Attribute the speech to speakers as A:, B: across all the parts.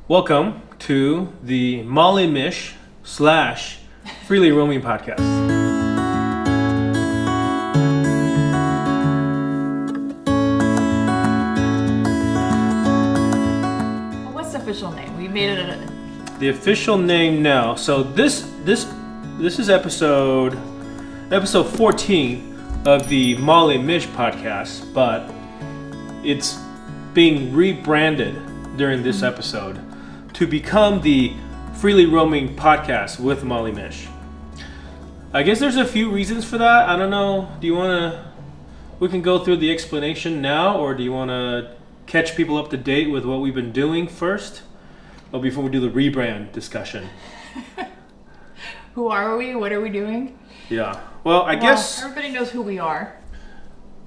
A: Welcome to the Molly Mish / Freely Roaming podcast.
B: What's the official name? We made it
A: The official name now. So this is episode 14 of the Molly Mish podcast, but it's being rebranded during this episode to become the Freely Roaming podcast with Molly Mish. I guess there's a few reasons for that. I don't know. We can go through the explanation now, or do you want to catch people up to date with what we've been doing first? Or before we do the rebrand discussion?
B: Who are we? What are we doing?
A: Yeah. Well, I guess
B: everybody knows who we are.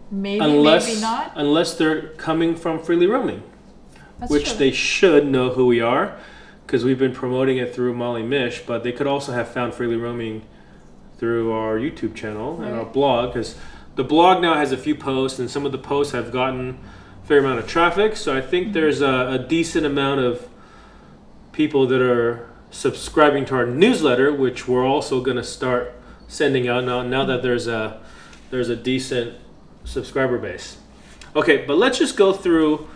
B: Maybe not.
A: Unless they're coming from Freely Roaming.
B: That's
A: which
B: true.
A: They should know who we are, because we've been promoting it through Molly Mish, but they could also have found Freely Roaming through our YouTube channel and our blog, because the blog now has a few posts, and some of the posts have gotten a fair amount of traffic, so I think there's a decent amount of people that are subscribing to our newsletter, which we're also going to start sending out now that there's a decent subscriber base. Okay, but let's just go through.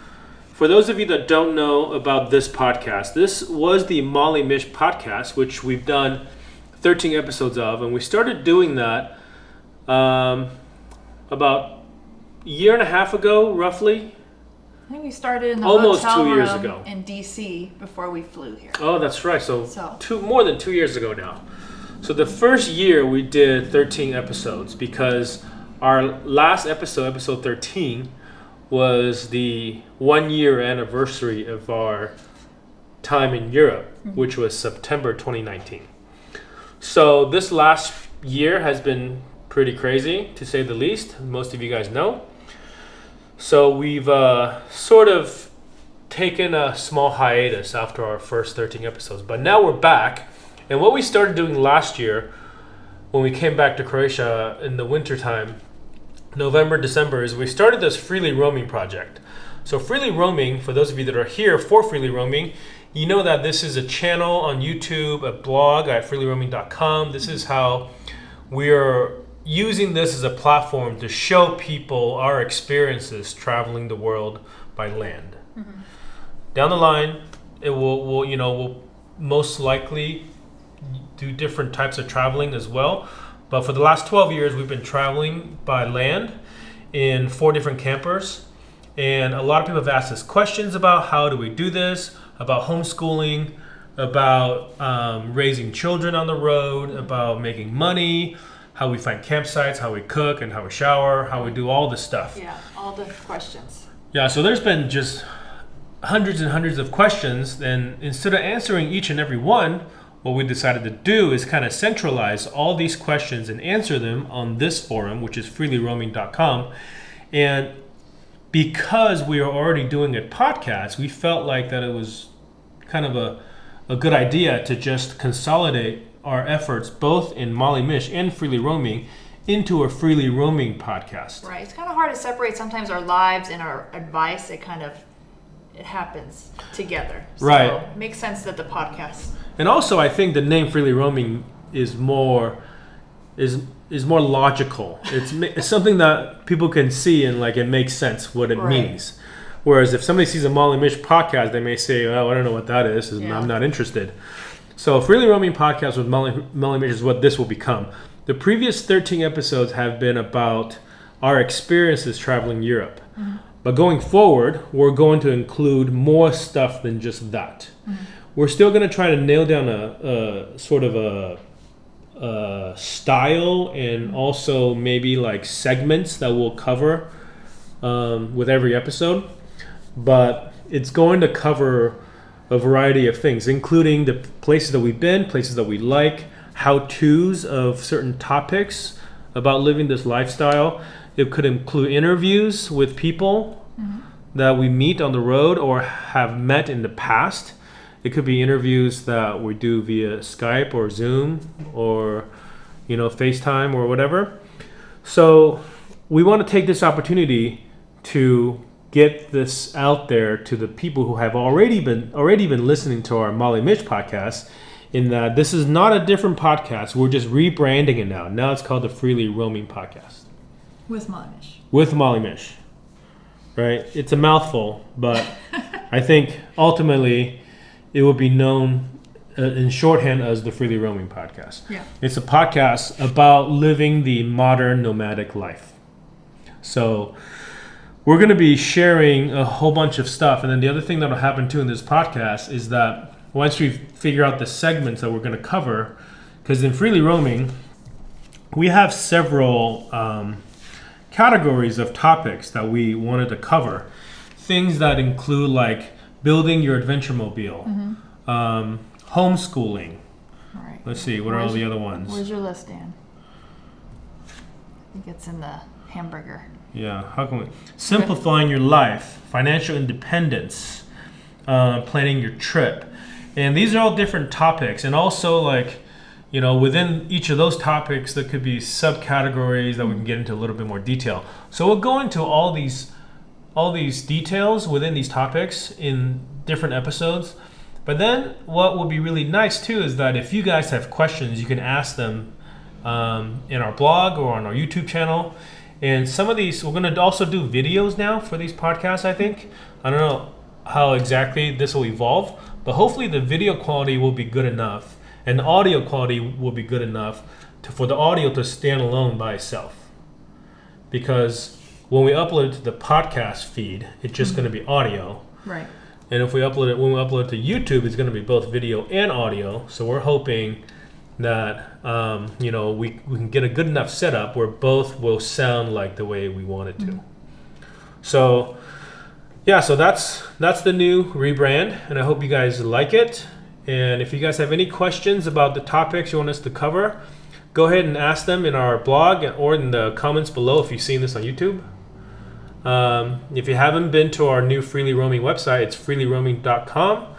A: For those of you that don't know about this podcast, this was the Molly Mish podcast, which we've done 13 episodes of, and we started doing that about a year and a half ago, roughly.
B: I think we started in the
A: almost
B: hotel
A: 2 years
B: room
A: ago
B: in DC before we flew here.
A: Oh, that's right. So more than 2 years ago now. So the first year we did 13 episodes because our last episode 13, was the 1 year anniversary of our time in Europe, which was September 2019. So this last year has been pretty crazy, to say the least. Most of you guys know. So we've sort of taken a small hiatus after our first 13 episodes, but now we're back. And what we started doing last year when we came back to Croatia in the wintertime, November, December, is we started this Freely Roaming project. So Freely Roaming, for those of you that are here for Freely Roaming, you know that this is a channel on YouTube, a blog at freelyroaming.com. This is how we're using this as a platform to show people our experiences traveling the world by land. Mm-hmm. Down the line, we'll most likely do different types of traveling as well. But for the last 12 years, we've been traveling by land in 4 different campers. And a lot of people have asked us questions about how do we do this, about homeschooling, about raising children on the road, about making money, how we find campsites, how we cook and how we shower, how we do all this stuff.
B: Yeah, all the questions.
A: Yeah, so there's been just hundreds and hundreds of questions. And instead of answering each and every one, what we decided to do is kind of centralize all these questions and answer them on this forum, which is freelyroaming.com. And because we are already doing a podcast, we felt like that it was kind of a good idea to just consolidate our efforts both in Molly Mish and Freely Roaming into a Freely Roaming podcast.
B: Right. It's kind of hard to separate sometimes our lives and our advice. It happens together. So
A: right.
B: It makes sense that the podcast.
A: And also, I think the name Freely Roaming is more logical. It's something that people can see and like it makes sense what it means. Whereas if somebody sees a Molly Mish podcast, they may say, "Oh, I don't know what that is. I'm not interested." So, Freely Roaming podcast with Molly Mish is what this will become. The previous 13 episodes have been about our experiences traveling Europe. Mm-hmm. But going forward, we're going to include more stuff than just that. Mm-hmm. We're still going to try to nail down a sort of a style and also maybe like segments that we'll cover with every episode. But it's going to cover a variety of things, including the places that we've been, places that we like, how-tos of certain topics about living this lifestyle. It could include interviews with people that we meet on the road or have met in the past. It could be interviews that we do via Skype or Zoom or, FaceTime or whatever. So we want to take this opportunity to get this out there to the people who have already been listening to our Molly Mish podcast, in that this is not a different podcast. We're just rebranding it now. Now it's called the Freely Roaming Podcast.
B: With Molly Mish.
A: With Molly Mish. Right? It's a mouthful, but I think ultimately it will be known in shorthand as the Freely Roaming Podcast.
B: Yeah.
A: It's a podcast about living the modern nomadic life. So we're going to be sharing a whole bunch of stuff. And then the other thing that will happen too in this podcast is that once we figure out the segments that we're going to cover, because in Freely Roaming, we have several categories of topics that we wanted to cover. Things that include like building your adventure mobile, homeschooling.
B: All right.
A: Let's see, what are all the other ones?
B: Where's your list, Dan? I think it's in the hamburger.
A: Yeah, how can we? Simplifying your life, financial independence, planning your trip. And these are all different topics. And also like, you know, within each of those topics, there could be subcategories that we can get into a little bit more detail. So we'll go into all these details within these topics in different episodes. But then what will be really nice too is that if you guys have questions, you can ask them in our blog or on our YouTube channel. And some of these, we're going to also do videos now for these podcasts, I think. I don't know how exactly this will evolve, but hopefully the video quality will be good enough and the audio quality will be good enough for the audio to stand alone by itself. Because when we upload it to the podcast feed, it's just going to be audio.
B: Right.
A: And if we upload it, when we upload it to YouTube, it's going to be both video and audio. So we're hoping that we can get a good enough setup where both will sound like the way we want it to. So yeah, so that's the new rebrand, and I hope you guys like it. And if you guys have any questions about the topics you want us to cover, go ahead and ask them in our blog or in the comments below if you've seen this on YouTube. If you haven't been to our new Freely Roaming website, it's freelyroaming.com.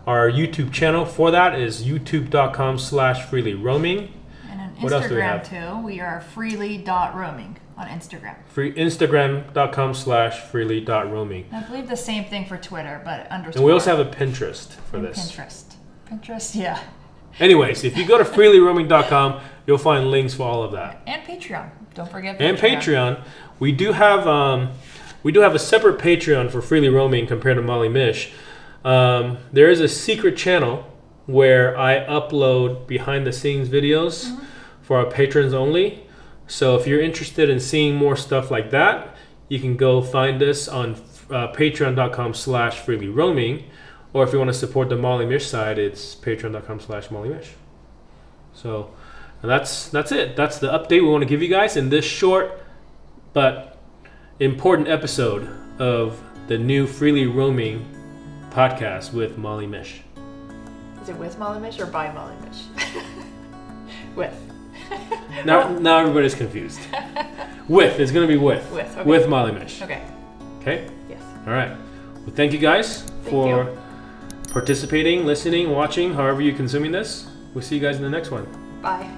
A: Our YouTube channel for that is youtube.com/freelyroaming.
B: And on
A: What else do we
B: Instagram
A: have?
B: too, we are freely.roaming on Instagram.
A: Instagram.com/freely.roaming.
B: I believe the same thing for Twitter, but underscore.
A: And we also have a Pinterest for
B: and
A: this.
B: Pinterest, yeah.
A: Anyways, if you go to freelyroaming.com, you'll find links for all of that.
B: And Patreon. Don't forget
A: And Patreon. We do have a separate Patreon for Freely Roaming compared to Molly Mish. There is a secret channel where I upload behind the scenes videos for our patrons only. So if you're interested in seeing more stuff like that, you can go find us on patreon.com/freelyroaming. Or if you want to support the Molly Mish side, it's patreon.com/mollymish. So that's it. That's the update we want to give you guys in this short but important episode of the new Freely Roaming podcast with Molly Mish.
B: Is it with Molly Mish or by Molly Mish? With.
A: Now everybody's confused. With. It's going to be with.
B: With, okay.
A: With Molly Mish.
B: Okay.
A: Okay?
B: Yes.
A: All right. Well, thank you guys for participating, listening, watching, however you're consuming this. We'll see you guys in the next one.
B: Bye.